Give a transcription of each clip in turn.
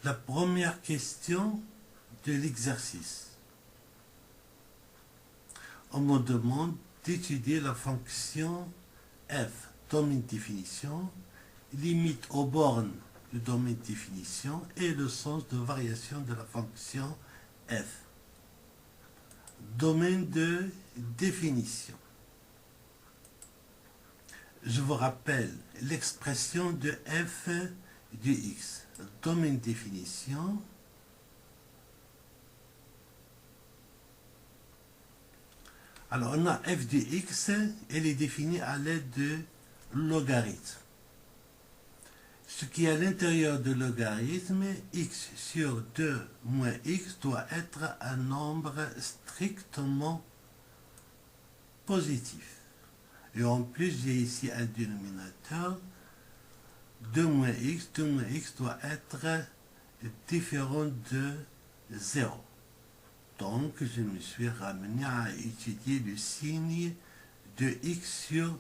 La première question de l'exercice. On me demande d'étudier la fonction f, domaine de définition, limite aux bornes du domaine de définition et le sens de variation de la fonction f. Domaine de définition. Je vous rappelle l'expression de f du x. Domaine de définition. Alors on a f de x, elle est définie à l'aide de logarithme. Ce qui est à l'intérieur de logarithme, x sur 2 moins x doit être un nombre strictement positif. Et en plus, j'ai ici un dénominateur. 2 moins x doit être différent de 0. Donc, je me suis ramené à étudier le signe de x sur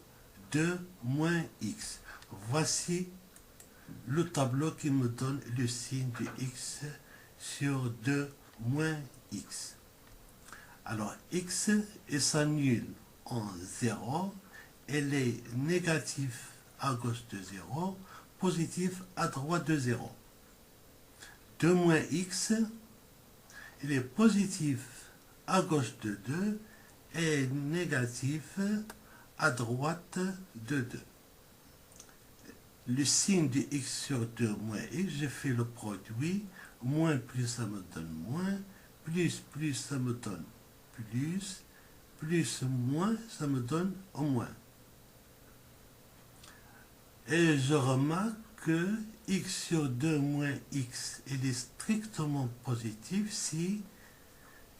2 moins x. Voici le tableau qui me donne le signe de x sur 2 moins x. Alors, x s'annule en 0. Elle est négative à gauche de 0, positif à droite de 0. 2 moins x, il est positif à gauche de 2 et négatif à droite de 2. Le signe de x sur 2 moins x, je fais le produit, moins plus ça me donne moins, plus ça me donne plus moins ça me donne au moins. Et je remarque que x sur 2 moins x, il est strictement positif si,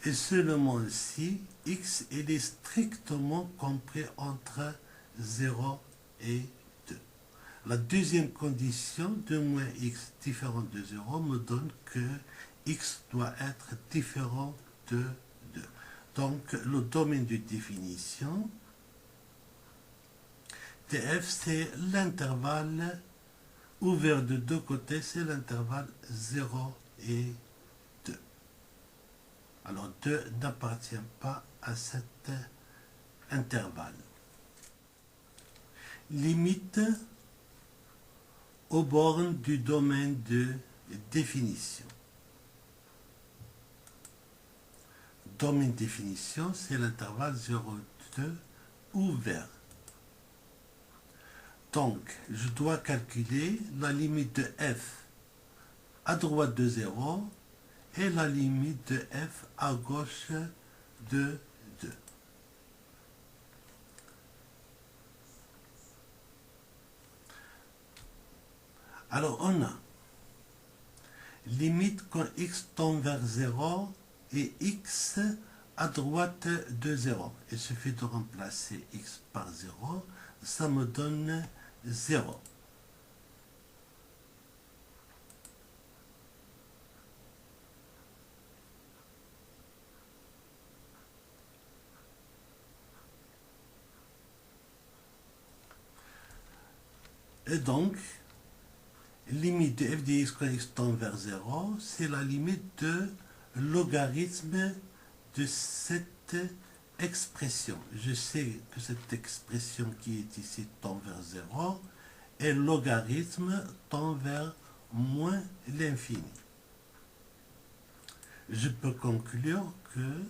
et seulement si, x il est strictement compris entre 0 et 2. La deuxième condition, 2 moins x différent de 0, me donne que x doit être différent de 2. Donc, le domaine de définition f, c'est l'intervalle ouvert de deux côtés, c'est l'intervalle 0 et 2. Alors 2 n'appartient pas à cet intervalle. Limite aux bornes du domaine de définition. Domaine de définition, c'est l'intervalle 0,2 ouvert. Donc, je dois calculer la limite de f à droite de 0 et la limite de f à gauche de 2. Alors, on a limite quand x tend vers 0 et x à droite de 0. Il suffit de remplacer x par 0, ça me donne 0. Et donc, limite de f de x quand x tend vers 0, c'est la limite de logarithme de cette expression. Je sais que cette expression qui est ici tend vers 0 et logarithme tend vers moins l'infini. Je peux conclure que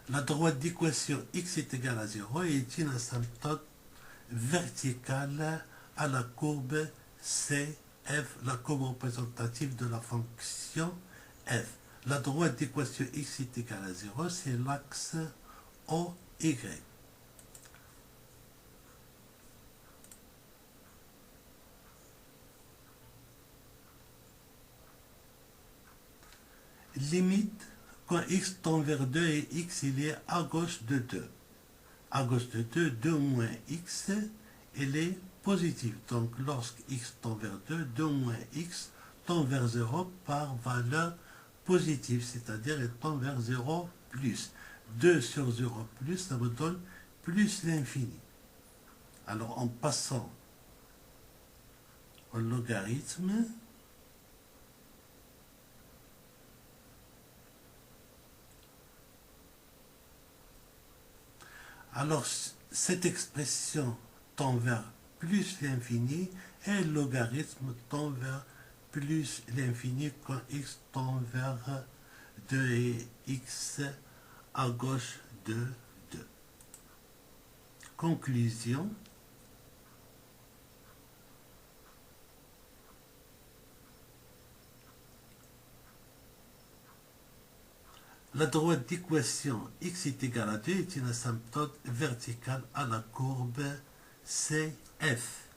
la droite d'équation x est égale à 0 est une asymptote verticale à la courbe CF, la courbe représentative de la fonction f. La droite d'équation x est égale à 0, c'est l'axe OY. Limite quand x tend vers 2 et x il est à gauche de 2. À gauche de 2, 2 moins x, il est positif. Donc lorsque x tend vers 2, 2 moins x tend vers 0 par valeur positive, c'est-à-dire il tend vers 0 plus. 2 sur 0 plus, ça me donne plus l'infini. Alors en passant au logarithme, alors cette expression tend vers plus l'infini et le logarithme tend vers plus l'infini quand x tend vers 2 et x à gauche de 2. Conclusion. La droite d'équation x est égal à 2 est une asymptote verticale à la courbe CF.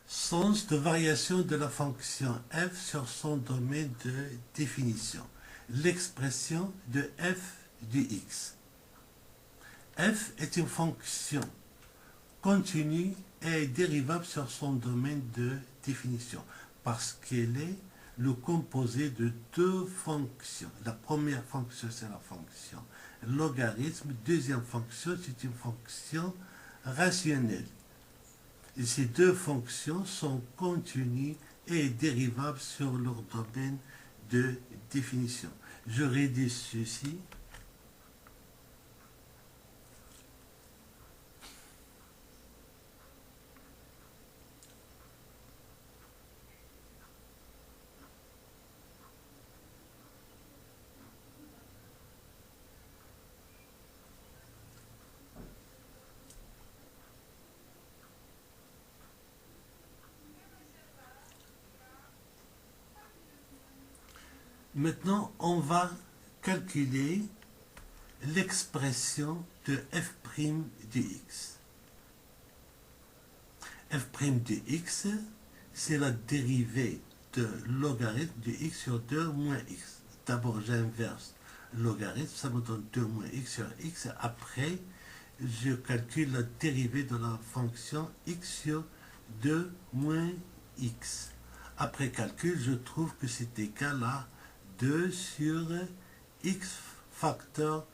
Sens de variation de la fonction f sur son domaine de définition. L'expression de f du x. F est une fonction continue et dérivable sur son domaine de définition parce qu'elle est le composé de deux fonctions. La première fonction, c'est la fonction logarithme. Deuxième fonction, c'est une fonction rationnelle. Et ces deux fonctions sont continues et dérivables sur leur domaine de définition. Je rédige ceci. Maintenant, on va calculer l'expression de f' de x. F' de x, c'est la dérivée de logarithme de x sur 2 moins x. D'abord, j'inverse le logarithme, ça me donne 2 moins x sur x. Après, je calcule la dérivée de la fonction x sur 2 moins x. Après calcul, je trouve que c'est égal à 2 sur x facteur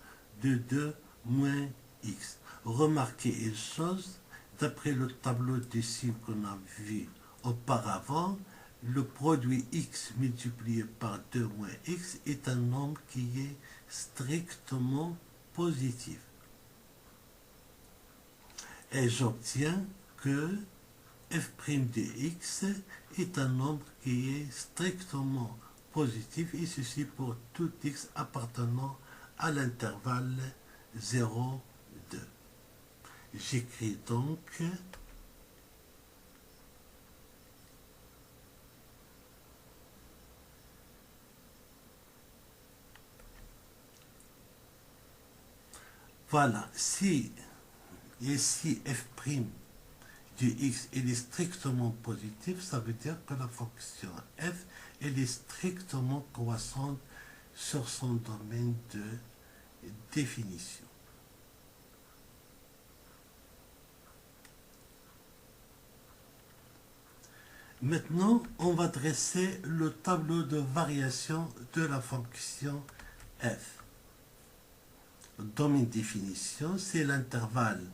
de 2 moins x. Remarquez une chose, d'après le tableau des signes qu'on a vu auparavant, le produit x multiplié par 2 moins x est un nombre qui est strictement positif. Et j'obtiens que f' de x est un nombre qui est strictement positif, et ceci pour tout x appartenant à l'intervalle 0, 2. J'écris donc voilà, si f' du x est strictement positif, ça veut dire que la fonction f elle est strictement croissante sur son domaine de définition. Maintenant, on va dresser le tableau de variation de la fonction f. Le domaine de définition, c'est l'intervalle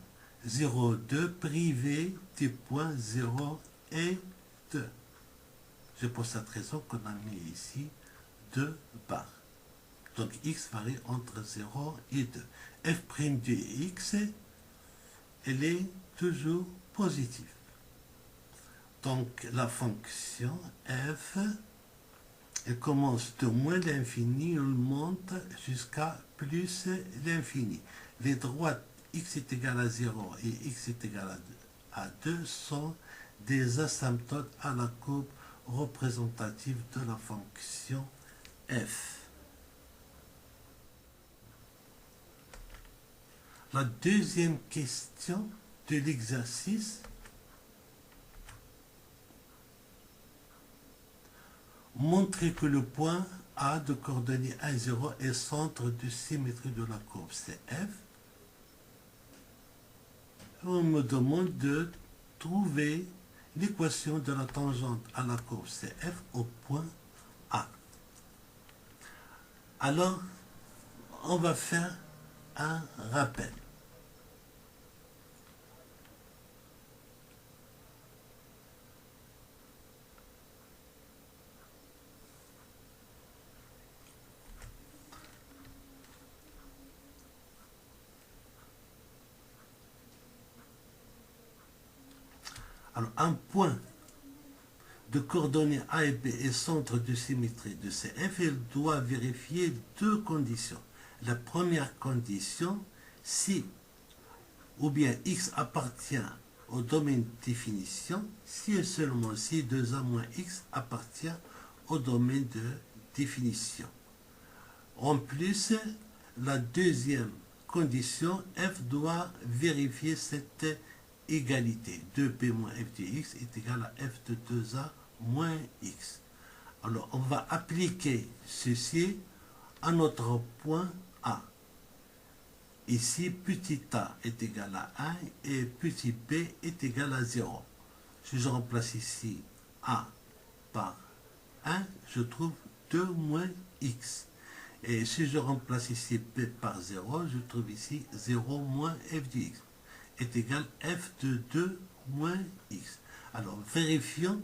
0, 2 privé des points 0 et 2. C'est pour cette raison qu'on a mis ici 2 barres. Donc x varie entre 0 et 2. f' de x, elle est toujours positive. Donc la fonction f, elle commence de moins l'infini, elle monte jusqu'à plus l'infini. Les droites x est égal à 0 et x est égal à 2 sont des asymptotes à la courbe représentative de la fonction f. La deuxième question de l'exercice montre que le point A de coordonnées 1, 0 est centre de symétrie de la courbe CF. On me demande de trouver l'équation de la tangente à la courbe CF au point A. Alors, on va faire un rappel. Alors, un point de coordonnées A et B est centre de symétrie de CF, il doit vérifier deux conditions. La première condition, si ou bien X appartient au domaine de définition, si et seulement si 2A moins X appartient au domaine de définition. En plus, la deuxième condition, F doit vérifier cette égalité. 2b moins f de x est égal à f de 2a moins x. Alors, on va appliquer ceci à notre point A. Ici, petit a est égal à 1 et petit b est égal à 0. Si je remplace ici a par 1, je trouve 2 moins x. Et si je remplace ici b par 0, je trouve ici 0 moins f de x est égal à f de 2 moins x. Alors, vérifions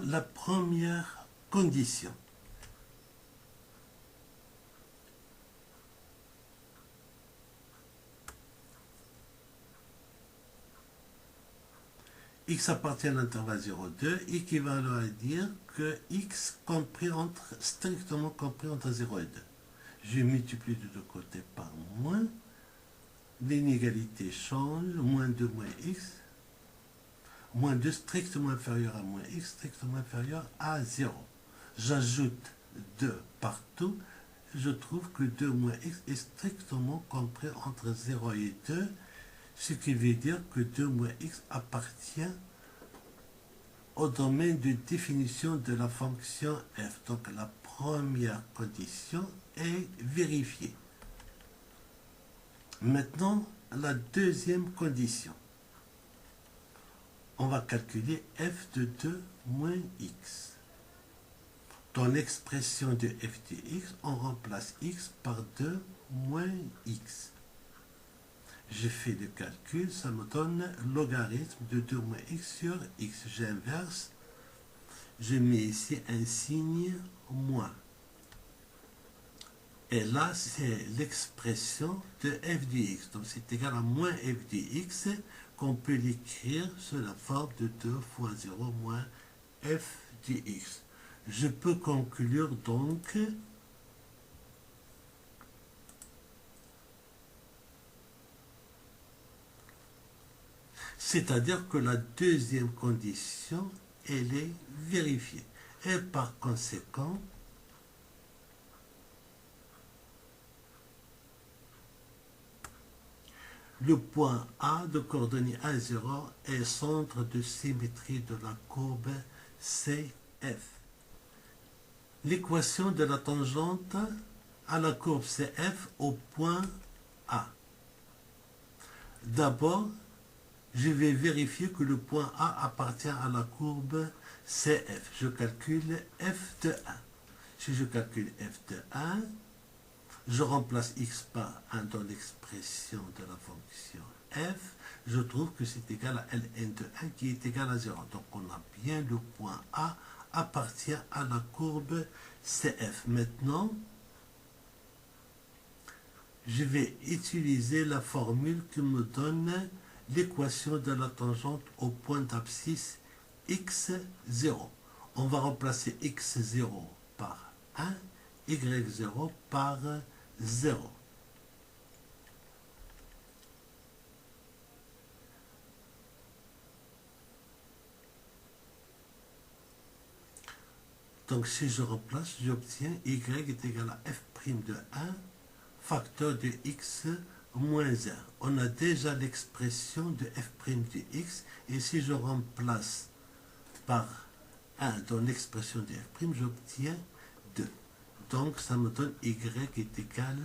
la première condition. X appartient à l'intervalle 0,2, équivalent à dire que x strictement compris entre 0 et 2. Je multiplie de deux côtés par moins. L'inégalité change, moins 2 moins x, moins 2 strictement inférieur à moins x, strictement inférieur à 0. J'ajoute 2 partout, je trouve que 2 moins x est strictement compris entre 0 et 2, ce qui veut dire que 2 moins x appartient au domaine de définition de la fonction f. Donc la première condition est vérifiée. Maintenant, la deuxième condition. On va calculer f de 2 moins x. Dans l'expression de f de x, on remplace x par 2 moins x. Je fais le calcul, ça me donne logarithme de 2 moins x sur x. J'inverse, je mets ici un signe moins. Et là, c'est l'expression de f de x. Donc, c'est égal à moins f de x, qu'on peut l'écrire sous la forme de 2 fois 0 moins f de x. Je peux conclure donc c'est-à-dire que la deuxième condition, elle est vérifiée. Et par conséquent, le point A de coordonnées A0 est centre de symétrie de la courbe CF. L'équation de la tangente à la courbe CF au point A. D'abord, je vais vérifier que le point A appartient à la courbe CF. Je calcule f de 1. Si je calcule f de 1, je remplace x par 1 dans l'expression de la fonction f. Je trouve que c'est égal à ln de 1 qui est égal à 0. Donc on a bien le point A appartient à la courbe CF. Maintenant, je vais utiliser la formule qui me donne l'équation de la tangente au point d'abscisse x0. On va remplacer x0 par 1, y0 par 0. Donc si je remplace, j'obtiens y est égal à f' de 1, facteur de x moins 1. On a déjà l'expression de f' de x, et si je remplace par 1 dans l'expression de f', j'obtiens 2. Donc ça me donne y est égal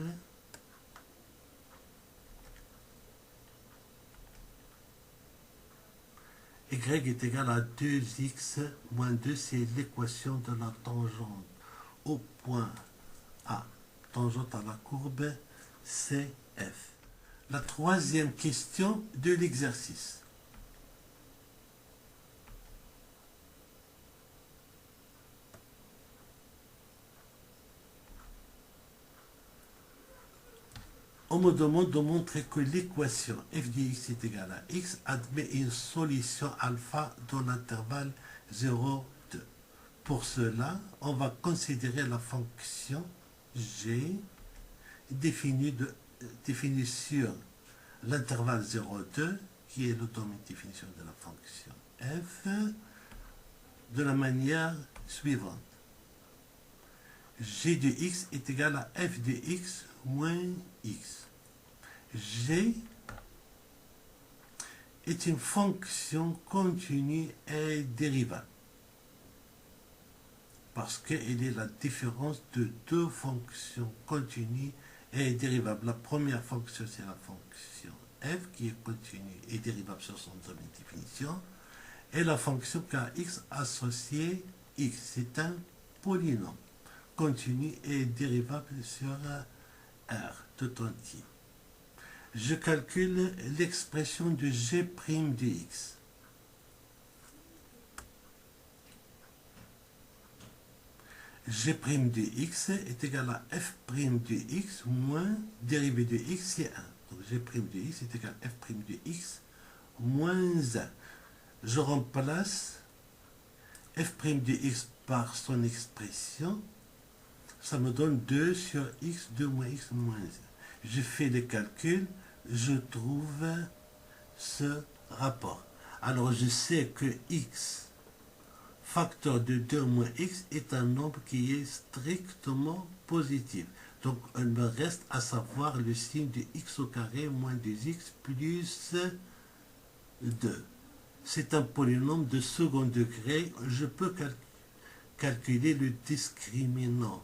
y est égal à 2x moins 2, c'est l'équation de la tangente au point A. tangente à la courbe CF. La troisième question de l'exercice. On me demande de montrer que l'équation f de x est égale à x admet une solution alpha dans l'intervalle 0, 2. Pour cela, on va considérer la fonction g définie sur l'intervalle 0, 2, qui est le domaine de définition de la fonction f, de la manière suivante. G de x est égal à f de x moins x. G est une fonction continue et dérivable parce qu'elle est la différence de deux fonctions continues et dérivables. La première fonction, c'est la fonction f qui est continue et dérivable sur son domaine de définition, et la fonction kx associée x, c'est un polynôme continu et dérivable sur R tout entier. Je calcule l'expression de g' de x. G' de x est égal à f' de x moins dérivé de x, c'est 1. Donc g' de x est égal à f' de x moins 1. Je remplace f' de x par son expression. Ça me donne 2 sur x, 2 moins x moins 1. Je fais les calculs, je trouve ce rapport. Alors je sais que x, facteur de 2 moins x, est un nombre qui est strictement positif. Donc il me reste à savoir le signe de x au carré moins 2x plus 2. C'est un polynôme de second degré. Je peux calculer le discriminant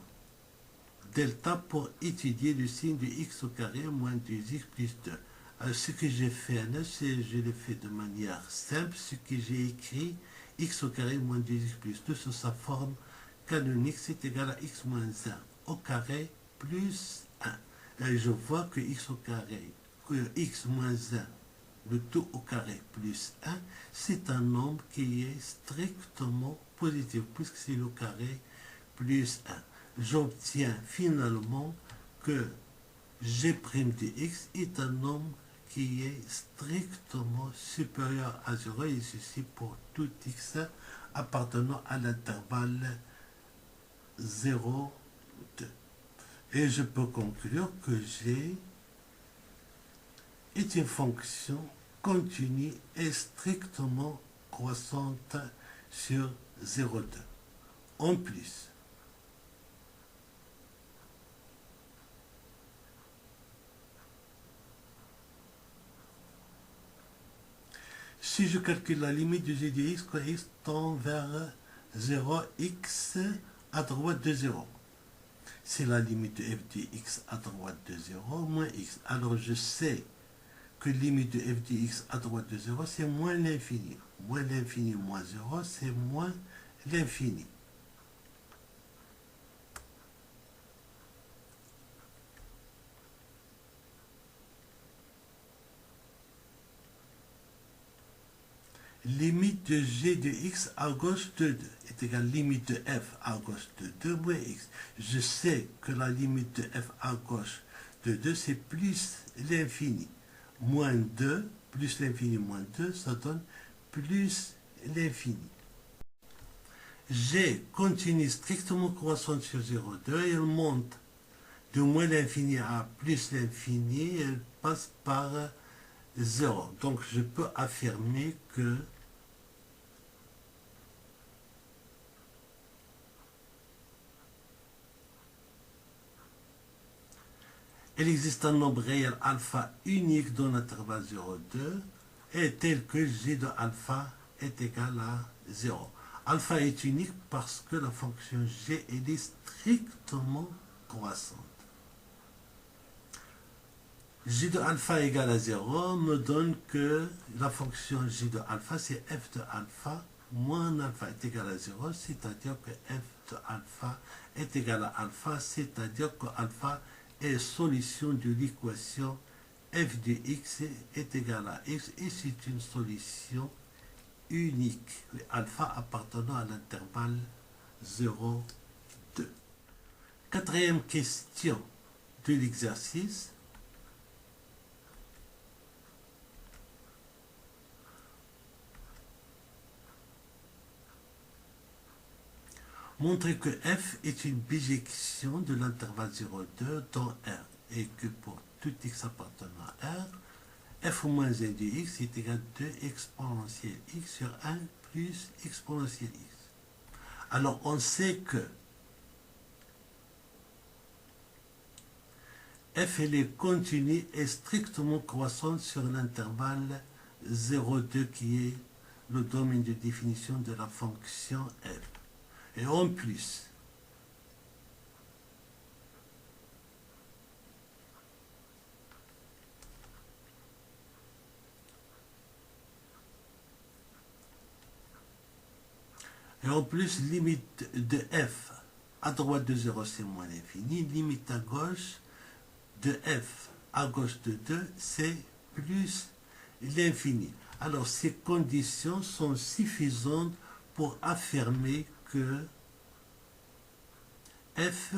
delta pour étudier le signe de x au carré moins 2x plus 2. Alors, ce que j'ai fait, je l'ai fait de manière simple, ce que j'ai écrit, x au carré moins 2x plus 2 sur sa forme canonique, c'est égal à x moins 1 au carré plus 1. Et je vois que x au carré, que x moins 1, le tout au carré plus 1, c'est un nombre qui est strictement positif, puisque c'est le carré plus 1. J'obtiens finalement que g' de x est un nombre qui est strictement supérieur à 0, et ceci pour tout x appartenant à l'intervalle 0, 2. Et je peux conclure que g est une fonction continue et strictement croissante sur 0,2. En plus, si je calcule la limite de g de x quand x tend vers 0, x à droite de 0, c'est la limite de f de x à droite de 0 moins x. Alors je sais que limite de f de x à droite de 0, c'est moins l'infini. Moins l'infini moins 0, c'est moins l'infini. Limite de g de x à gauche de 2 est égale à limite de f à gauche de 2 moins x. Je sais que la limite de f à gauche de 2, c'est plus l'infini. Moins 2, plus l'infini moins 2, ça donne plus l'infini. G continue strictement croissante sur 0,2 et elle monte de moins l'infini à plus l'infini, elle passe par 0. Donc je peux affirmer que il existe un nombre réel alpha unique dans l'intervalle 0,2 et tel que g de alpha est égal à 0. Alpha est unique parce que la fonction g est strictement croissante. G de alpha égale à 0 me donne que la fonction g de alpha, c'est f de alpha moins alpha est égal à 0, c'est-à-dire que f de alpha est égal à alpha, c'est-à-dire que alpha est solution de l'équation f de x est égal à x et c'est une solution unique, alpha appartenant à l'intervalle 0, 2. Quatrième question de l'exercice. Montrer que f est une bijection de l'intervalle 0,2 dans R et que pour tout x appartenant à R, f moins 1 de x est égal à 2 exponentielle x sur 1 plus exponentielle x. Alors on sait que f elle est continue et strictement croissante sur l'intervalle 0,2 qui est le domaine de définition de la fonction f. Et en plus, limite de f à droite de 0 c'est moins l'infini, limite à gauche de f à gauche de 2 c'est plus l'infini. Alors ces conditions sont suffisantes pour affirmer que f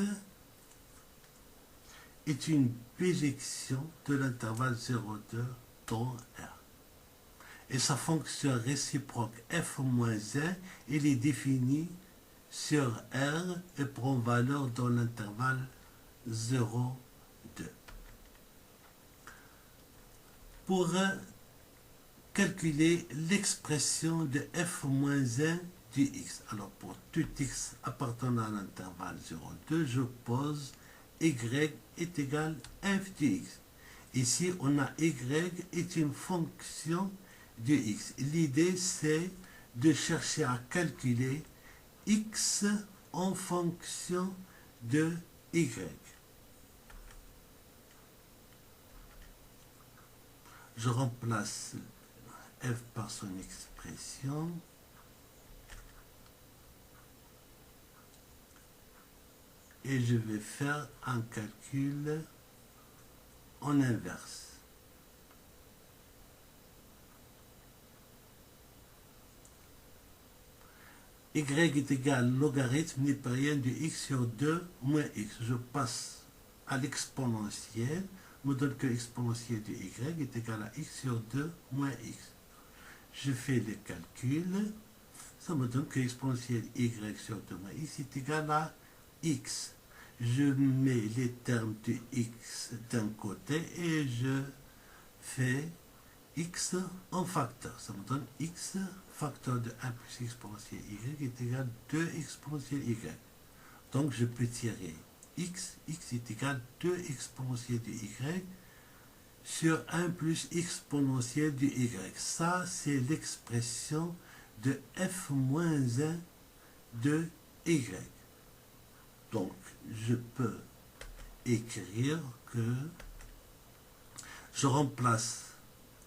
est une bijection de l'intervalle 0,2 dans R. Et sa fonction réciproque f moins 1, il est défini sur R et prend valeur dans l'intervalle 0, 2. Pour calculer l'expression de f moins 1 du x. Alors pour tout x appartenant à l'intervalle 0,2, je pose y est égal à f de x. Ici, on a y est une fonction de x. L'idée, c'est de chercher à calculer x en fonction de y. Je remplace f par son expression. Et je vais faire un calcul en inverse. Y est égal au logarithme népérien de x sur 2 moins x. Je passe à l'exponentielle, me donne que l'exponentielle de y est égal à x sur 2 moins x. Je fais les calculs, ça me donne que l'exponentielle y sur 2 moins x est égal à x. Je mets les termes de x d'un côté et je fais x en facteur. Ça me donne x facteur de 1 plus exponentielle y est égal à 2 exponentielle y. Donc je peux tirer x est égal à 2 exponentielle de y sur 1 plus exponentielle de y. Ça, c'est l'expression de f moins 1 de y. Donc, je peux écrire que je remplace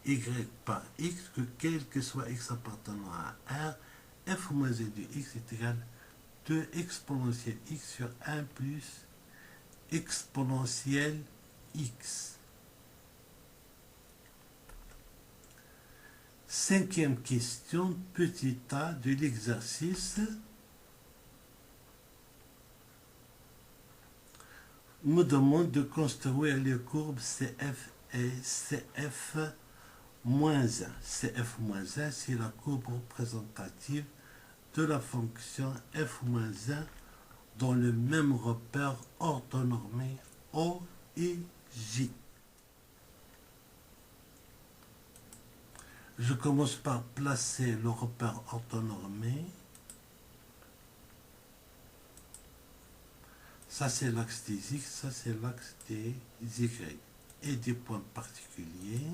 y par x, que quel que soit x appartenant à R, f moins 1 de x est égal à 2 exponentielle x sur 1 plus exponentielle x. Cinquième question, petit a de l'exercice. Me demande de construire les courbes CF et CF-1. CF-1, c'est la courbe représentative de la fonction f-1 dans le même repère orthonormé O et J. Je commence par placer le repère orthonormé. Ça, c'est l'axe des x, ça, c'est l'axe des y. Et des points particuliers.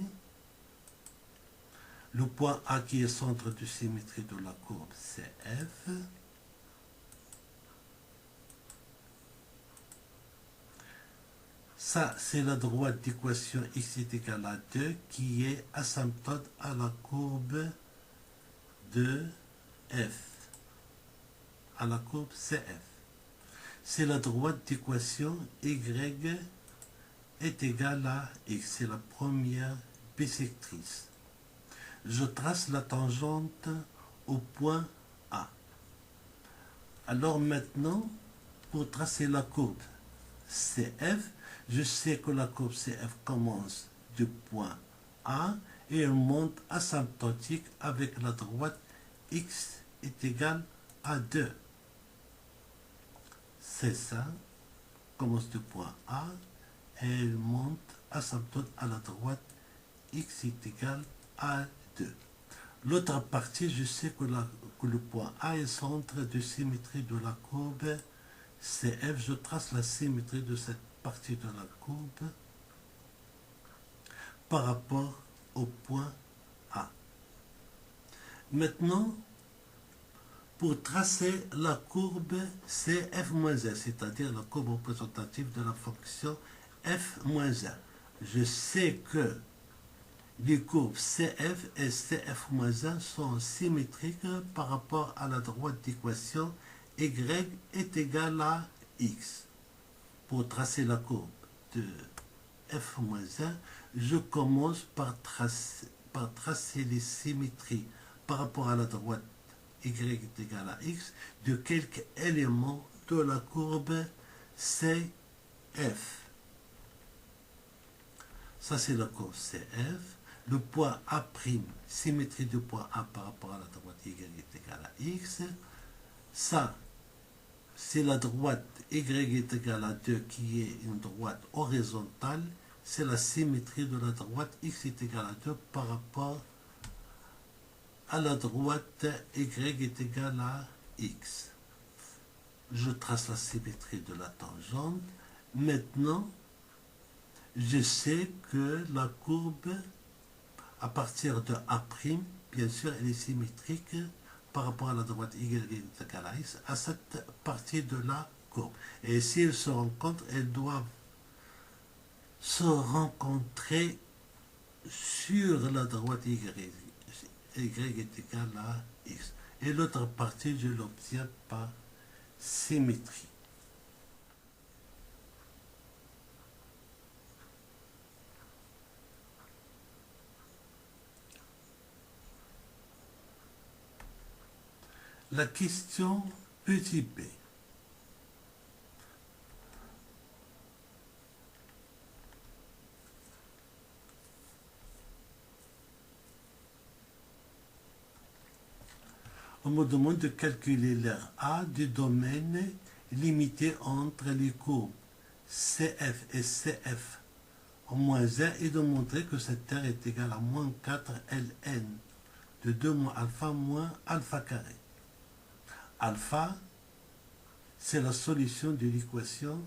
Le point A qui est centre de symétrie de la courbe, c'est F. Ça, c'est la droite d'équation x est égal à 2 qui est asymptote à la courbe de F, à la courbe CF. c'est la droite d'équation y est égale à x. C'est la première bissectrice. Je trace la tangente au point A. Alors maintenant, pour tracer la courbe CF, je sais que la courbe CF commence du point A et elle monte asymptotique avec la droite x est égale à 2. C'est ça, commence du point A et elle monte asymptote à la droite x est égal à 2. L'autre partie, je sais que le point A est centre de symétrie de la courbe CF. Je trace la symétrie de cette partie de la courbe par rapport au point A. Maintenant, pour tracer la courbe CF-1, c'est-à-dire la courbe représentative de la fonction f-1, je sais que les courbes CF et CF-1 sont symétriques par rapport à la droite d'équation y est égal à x. Pour tracer la courbe de f-1, je commence par tracer les symétries par rapport à la droite y est égal à x de quelques éléments de la courbe CF. Ça, c'est la courbe CF. Le point A', symétrie du point A par rapport à la droite y est égal à x. Ça, c'est la droite y est égal à 2 qui est une droite horizontale. C'est la symétrie de la droite x est égal à 2 par rapport à la droite y est égal à x. Je trace la symétrie de la tangente. Maintenant, je sais que la courbe, à partir de A', bien sûr, elle est symétrique par rapport à la droite y est égal à x, à cette partie de la courbe. Et si elles se rencontrent, elles doivent se rencontrer sur la droite y est égal à x. Et l'autre partie, je l'obtiens par symétrie. La question petit b. On me demande de calculer l'aire A du domaine limité entre les courbes CF et CF en moins 1 et de montrer que cette aire est égale à moins 4 ln de 2 moins alpha carré. Alpha, c'est la solution de l'équation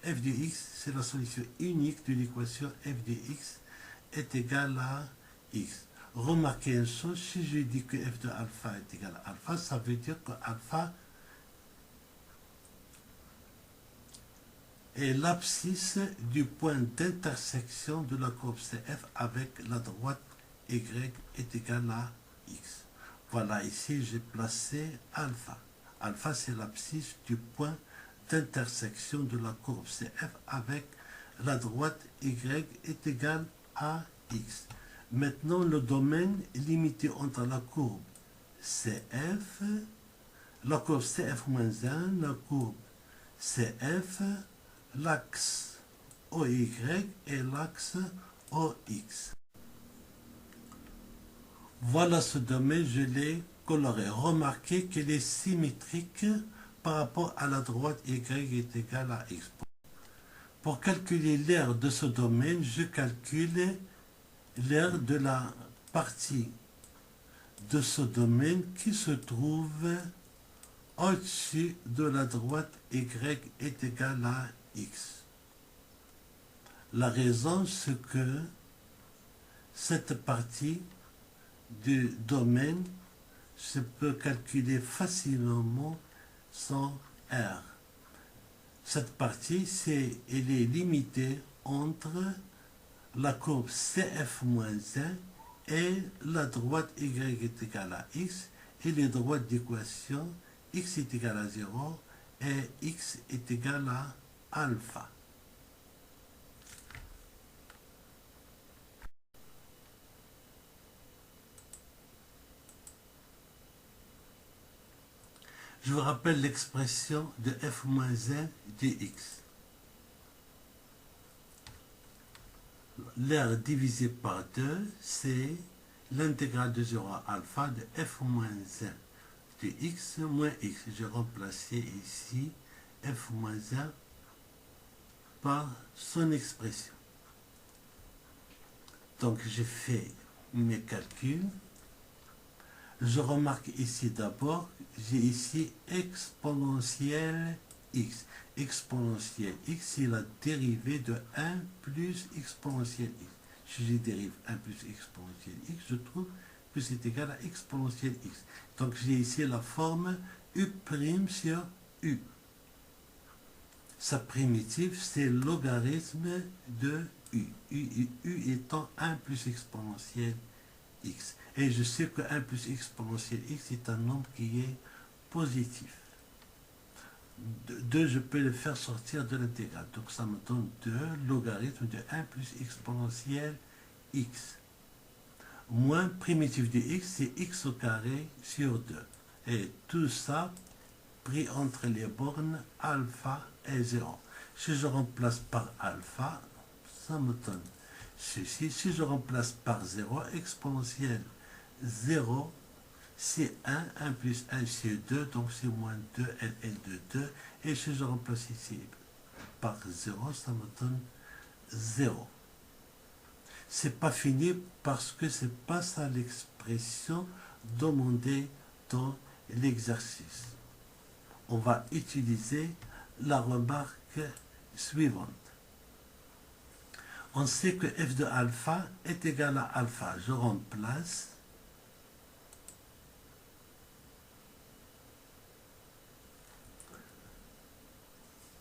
f de x, c'est la solution unique de l'équation f de x est égale à x. Remarquez une chose, si je dis que f de alpha est égal à alpha, ça veut dire que alpha est l'abscisse du point d'intersection de la courbe CF avec la droite y est égal à x. Voilà, ici j'ai placé alpha. Alpha, c'est l'abscisse du point d'intersection de la courbe CF avec la droite y est égale à x. Maintenant, le domaine limité entre la courbe CF, la courbe CF-1, la courbe CF, l'axe OY et l'axe OX. Voilà ce domaine, je l'ai coloré. Remarquez qu'il est symétrique par rapport à la droite y est égale à x. Pour calculer l'aire de ce domaine, je calcule l'aire de la partie de ce domaine qui se trouve au-dessus de la droite y est égale à x. La raison, c'est que cette partie du domaine se peut calculer facilement sans R. Cette partie, elle est limitée entre la courbe CF-1 et la droite y est égale à x et les droites d'équation x est égal à 0 et x est égal à alpha. Je vous rappelle l'expression de f moins 1 dx. L'air divisé par 2, c'est l'intégrale de 0 à alpha de f moins 1 de x moins x. Je remplaçais ici f moins 1 par son expression. Donc j'ai fait mes calculs. Je remarque ici d'abord, j'ai ici exponentielle x. Exponentielle x, c'est la dérivée de 1 plus exponentielle x. Si je dérive 1 plus exponentielle x, je trouve que c'est égal à exponentielle x. Donc j'ai ici la forme u' sur u. Sa primitive, c'est logarithme de u. U étant 1 plus exponentielle x. Et je sais que 1 plus exponentielle x est un nombre qui est positif. 2, je peux le faire sortir de l'intégrale. Donc ça me donne 2 logarithme de 1 plus exponentielle x. Moins primitif de x, c'est x au carré sur 2. Et tout ça pris entre les bornes alpha et 0. Si je remplace par alpha, ça me donne ceci. Si je remplace par 0, exponentielle 0, c'est 1, 1 plus 1 c'est 2, donc c'est moins 2, ln de 2. Et si je remplace ici par 0, ça me donne 0. C'est pas fini parce que c'est pas ça l'expression demandée dans l'exercice. On va utiliser la remarque suivante. On sait que f de alpha est égal à alpha. Je remplace.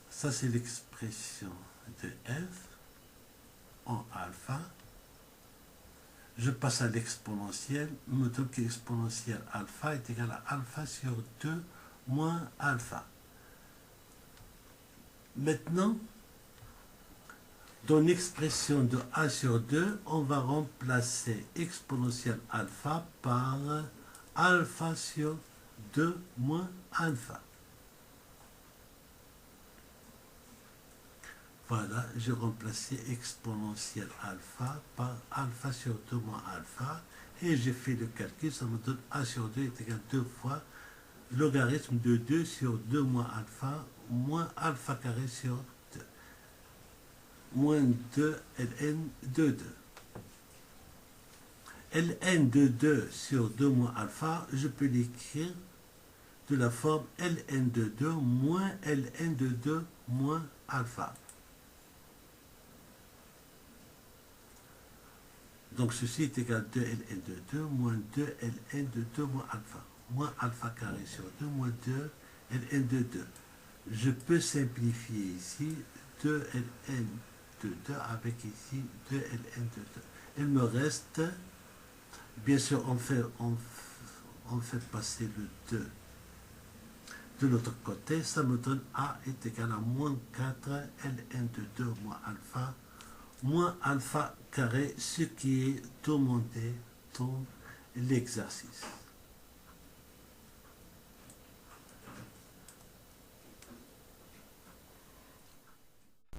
Ça, c'est l'expression de f en alpha. Je passe à l'exponentielle. Me donne que l'exponentielle alpha est égal à alpha sur 2 moins alpha. Maintenant, dans l'expression de a sur 2, on va remplacer exponentielle alpha par alpha sur 2 moins alpha. Voilà, j'ai remplacé exponentielle alpha par alpha sur 2 moins alpha. Et j'ai fait le calcul, ça me donne a sur 2 est égal à 2 fois logarithme de 2 sur 2 moins alpha carré sur 2. Moins 2 ln de 2. Ln de 2 sur 2 moins alpha, je peux l'écrire de la forme ln de 2 moins ln de 2 moins alpha. Donc ceci est égal à 2 ln de 2 moins 2 ln de 2 moins alpha. Moins alpha carré sur 2 moins 2 ln de 2. Je peux simplifier ici 2 ln de 2 avec ici 2 ln de 2. Il me reste, bien sûr, on fait passer le 2 de l'autre côté. Ça me donne a est égal à moins 4 ln de 2 moins alpha carré, ce qui est demandé dans l'exercice.